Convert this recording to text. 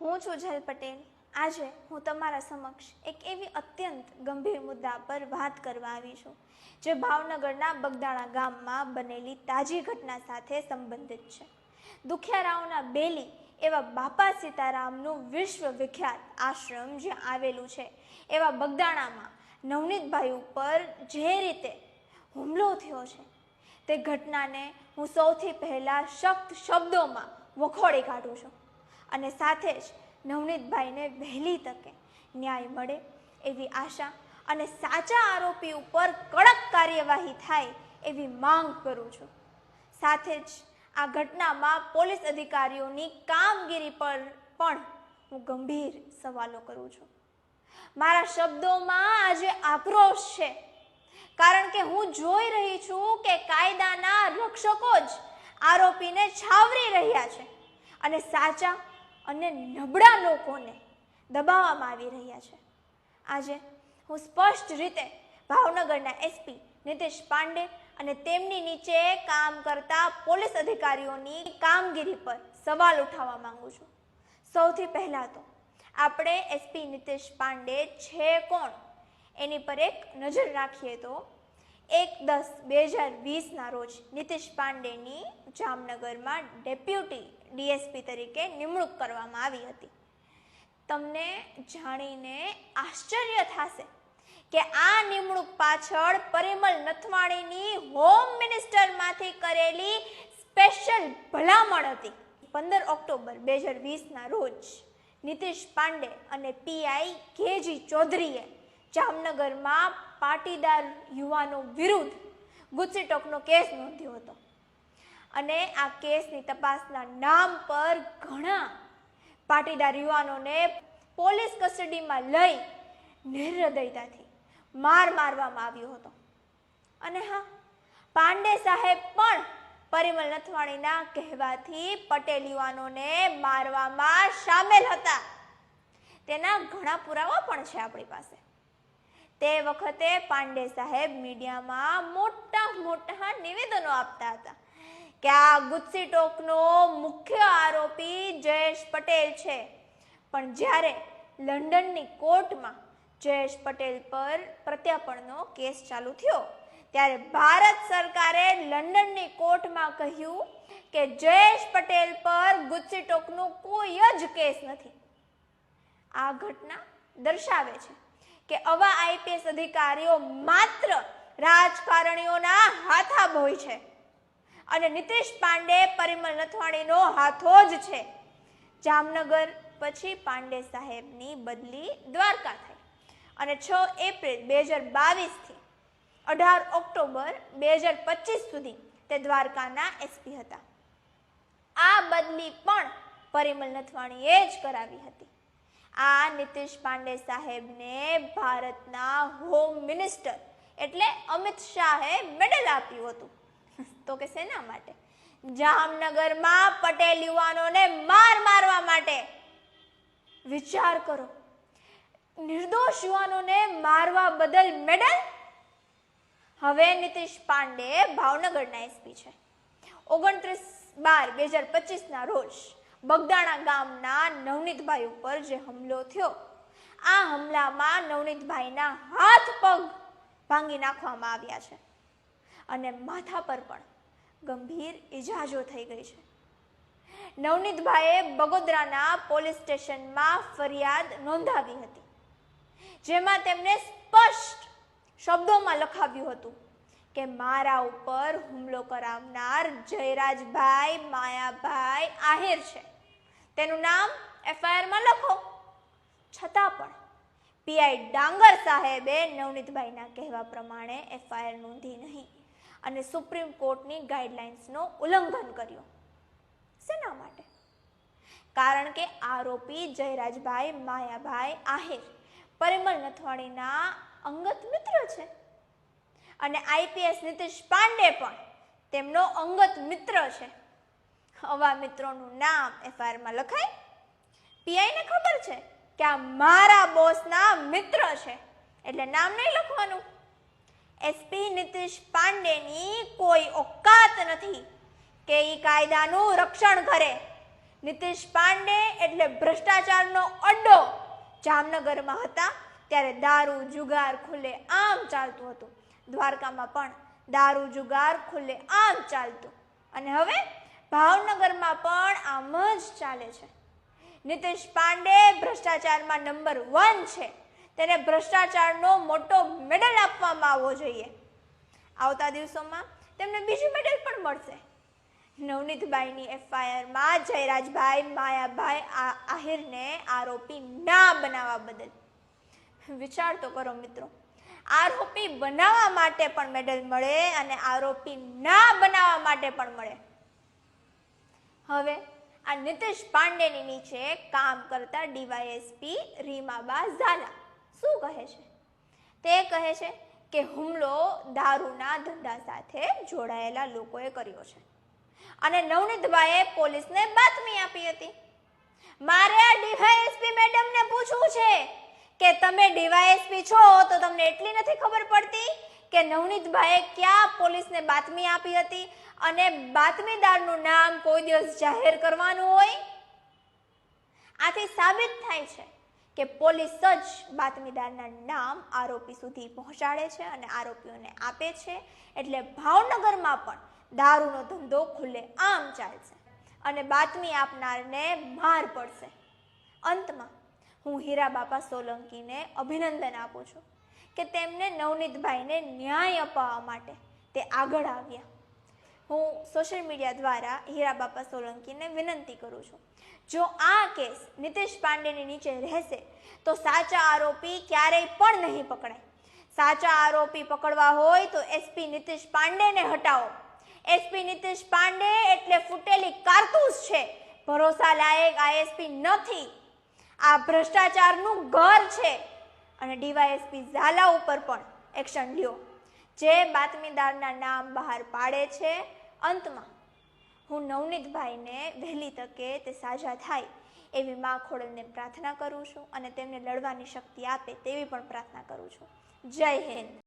હું છું જેલ પટેલ। આજે હું તમારા સમક્ષ એક એવી અત્યંત ગંભીર મુદ્દા પર વાત કરવા આવી છું જે ભાવનગરના બગદાણા ગામમાં બનેલી તાજી ઘટના સાથે સંબંધિત છે। દુખિયારાઓના બેલી એવા બાપા સીતારામનું વિશ્વ વિખ્યાત આશ્રમ જ્યાં આવેલું છે એવા બગદાણામાં નવનીતભાઈ ઉપર જે રીતે હુમલો થયો છે તે ઘટનાને હું સૌથી પહેલા સખ્ત શબ્દોમાં વખોડી કાઢું છું અને સાથે જ નવનીતભાઈને વહેલી તકે ન્યાય મળે એવી આશા અને સાચા આરોપી ઉપર કડક કાર્યવાહી થાય એવી માંગ કરું છું। સાથે જ આ ઘટનામાં પોલીસ અધિકારીઓની કામગીરી પર પણ હું ગંભીર સવાલો કરું છું। મારા શબ્દોમાં આજે આક્રોશ છે કારણ કે હું જોઈ રહી છું કે કાયદાના રક્ષકો જ આરોપીને છાવરી રહ્યા છે અને સાચા અને નબળા લોકોને દબાવવામાં આવી રહ્યા છે। આજે હું સ્પષ્ટ રીતે ભાવનગરના એસપી નીતિશ પાંડે અને તેમની નીચે કામ કરતા પોલીસ અધિકારીઓની કામગીરી પર સવાલ ઉઠાવવા માંગુ છું। સૌથી પહેલા તો આપણે એસપી નીતિશ પાંડે છે કોણ એની પર એક નજર રાખીએ તો 1/10/2020 રોજ નીતિશ પાંડેની જામનગરમાં ડેપ્યુટી ડીએસપી તરીકે નિમણૂક કરવામાં આવી હતી। તમને જાણીને આશ્ચર્ય થશે કે આ નિમણૂક પાછળ પરિમલ નથવાણીની હોમ મિનિસ્ટરમાંથી કરેલી સ્પેશિયલ ભલામણ હતી। 15 ઓક્ટોબર 2020 રોજ નીતિશ પાંડે અને પીઆઈ કેજી ચૌધરીએ જામનગરમાં પાટીદાર યુવાનો વિરુદ્ધ ગુસ્સીટોકનો કેસ નોંધ્યો હતો અને આ કેસની તપાસના નામ પર ઘણા પાટીદાર યુવાનોને પોલીસ કસ્ટડીમાં લઈ નિર્દયતાથી મારવામાં આવ્યો હતો અને હા, પાંડે સાહેબ પણ પરિમલ નથવાણીના કહેવાથી પટેલ યુવાનોને મારવામાં સામેલ હતા। તેના ઘણા પુરાવા પણ છે આપણી પાસે। તે વખતે પાંડે સાહેબ મીડિયામાં મોટા નિવેદનો આપતા હતા કે આ ગુસ્સીટોકનો મુખ્ય આરોપી જયેશ પટેલ છે, પણ જ્યારે લંડનની કોર્ટમાં જયેશ પટેલ પર પ્રત્યાર્પણનો કેસ ચાલુ થયો ત્યારે ભારત સરકારે લંડનની કોર્ટમાં કહ્યું કે જયેશ પટેલ પર ગુસ્સીટોકનો કોઈ જ કેસ નથી। આ ઘટના દર્શાવે છે કે આવા આઈપીએસ અધિકારીઓ માત્ર રાજકારણીઓના હાથાબોય છે અને નીતિશ પાંડે પરિમલ નથવાણીનો હાથો જ છે। જામનગર પછી પાંડે સાહેબની બદલી દ્વારકા થઈ અને 6 એપ્રિલ 2022 થી 18 ઓક્ટોબર 2025 સુધી તે દ્વારકાના એસપી હતા। આ બદલી પણ પરિમલ નથવાણીએ જ કરાવી હતી। આ નીતિશ પાંડે સાહેબને ભારતના હોમ મિનિસ્ટર એટલે અમિત શાહે મેડલ આપ્યું હતું તો કે શેના માટે? જામનગરમાં પટેલ યુવાનોને મારવા માટે। વિચાર કરો, નિર્દોષ યુવાનોને મારવા બદલ મેડલ। હવે નીતિશ પાંડે ભાવનગરના એસપી છે। 29/12/2025 રોજ બગદાણા ગામના નવનીતભાઈ ઉપર જે હુમલો થયો, આ હુમલામાં નવનીતભાઈના હાથ પગ ભાંગી નાખવામાં આવ્યા છે અને માથા પર પણ ગંભીર ઈજાઓ થઈ ગઈ છે। નવનીતભાઈએ બગોદરાના પોલીસ સ્ટેશનમાં ફરિયાદ નોંધાવી હતી જેમાં તેમને સ્પષ્ટ શબ્દોમાં લખાવ્યું હતું કે મારા ઉપર હુમલો કરાવનાર જયરાજભાઈ માયાભાઈ આહિર છે, તેનું નામ એફઆઈઆરમાં લખો। છતાં પણ પીઆઈ ડાંગર સાહેબે નવનીતભાઈના કહેવા પ્રમાણે એફઆઈઆર નોંધી નહીં અને સુપ્રીમ કોર્ટની ગાઈડલાઇન્સનો ઉલ્લંઘન કર્યું। શેના માટે? કારણ કે આરોપી જયરાજભાઈ માયાભાઈ આહિર પરિમલ નથવાણીના અંગત મિત્ર છે અને આઈપીએસ નીતિશ પાંડે પણ તેમનો અંગત મિત્ર છે। આવા મિત્રોનું નામ એફઆઈઆરમાં લખાય? પીઆઈને ખબર છે કે આ મારા બોસના મિત્ર છે એટલે નામ નહીં લખવાનું। એસપી નીતિશ પાંડેની કોઈ ઓકાત નથી કે એ કાયદાનું રક્ષણ કરે। નીતિશ પાંડે એટલે ભ્રષ્ટાચારનો અડ્ડો જામનગરમાં હતા ત્યારે દારૂ જુગાર ખુલ્લે આમ ચાલતું હતું. દ્વારકામાં પણ દારૂ જુગાર ખુલ્લે આમ ચાલતું અને હવે ભાવનગરમાં પણ આમ જ ચાલે છે. નીતિશ પાંડે ભ્રષ્ટાચારમાં નંબર 1 છે. તેને ભ્રષ્ટાચારનો મોટો મેડલ આપવામાં આવવો જોઈએ. આવતા દિવસોમાં તેમને બીજું મેડલ પણ મળશે. નવનીતબાઈની એફઆઈઆરમાં જયરાજભાઈ માયાભાઈ આહિરને આરોપી ના બનાવવા બદલ વિચાર તો કરો મિત્રો. આરોપી બનાવવા માટે પણ મેડલ મળે અને આરોપી ના બનાવવા માટે પણ મળે. હવે આ નીતિશ પાંડેની નીચે કામ કરતા ડીવાયએસપી રીમાબા ઝાલા શું કહે છે? તે કહે છે કે હુમલો દારૂના ધંધા સાથે જોડાયેલા લોકોએ કર્યો છે અને નવનીતભાઈએ પોલીસને બાતમી આપી હતી. મારે આ ડીવાયએસપી મેડમને પૂછવું છે કે તમે ડીવાયએસપી છો તો તમને એટલી નથી ખબર પડતી કે નવનીતભાઈએ ક્યાં પોલીસને બાતમી આપી હતી અને બાતમીદારનું નામ કોઈ દિવસ જાહેર કરવાનું હોય? આથી સાબિત થાય છે કે પોલીસ જ બાતમીદારના નામ આરોપી સુધી પહોંચાડે છે અને આરોપીઓને આપે છે. એટલે ભાવનગરમાં પણ દારૂનો ધંધો ખુલ્લે આમ ચાલશે અને બાતમી આપનારને માર પડશે. અંતમાં હું હીરાબાપા સોલંકીને અભિનંદન આપું છું કે તેમને નવનીતભાઈને ન્યાય અપાવવા માટે તે આગળ આવ્યા. હું સોશિયલ મીડિયા દ્વારા હીરાબાપા સોલંકીને વિનંતી કરું છું, જો આ કેસ નીતિશ પાંડેની નીચે રહેશે તો સાચા આરોપી ક્યારેય પણ નહીં પકડાય. સાચા આરોપી પકડવા હોય તો એસપી નીતિશ પાંડેને હટાવો. એસપી નીતિશ પાંડે એટલે ફૂટેલી કારતૂસ છે, ભરોસા લાયક આઈએસપી નથી. આ ભ્રષ્ટાચારનું ઘર છે અને ડીવાયએસપી ઝાલા ઉપર પણ એક્શન લ્યો જે બાતમીદારના નામ બહાર પાડે છે. અંતમાં હું નવનીતભાઈને વહેલી તકે તે સાજા થાય એવી મા ખોડલને પ્રાર્થના કરું છું અને તેમને લડવાની શક્તિ આપે તેવી પણ પ્રાર્થના કરું છું. જય હિન્દ.